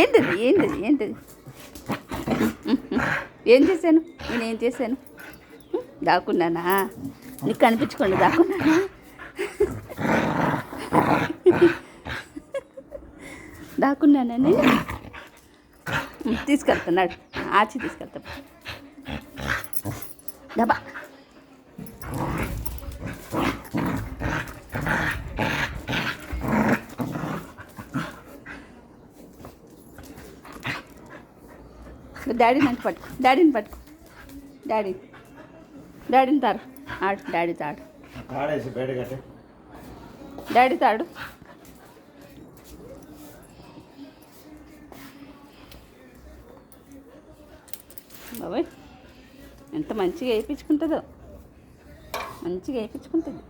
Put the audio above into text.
ఏంటది ఏంటది ఏంటది? ఏం చేశాను నేనేం చేశాను? దాక్కున్నానా? నీకు కనిపించకుండా దాక్కున్నానా? దాక్కున్నానని తీసుకెళ్తున్నాడు, ఆచి తీసుకెళ్తా దబా. డాడీని అంటే పట్టుకో, డాడీని పట్టుకో, డాడీని తాడు, ఆడు డాడీ తాడు, డాడీ తాడు. బాబాయ్ ఎంత మంచిగా వేయించుకుంటుందో, మంచిగా వేయించుకుంటుంది.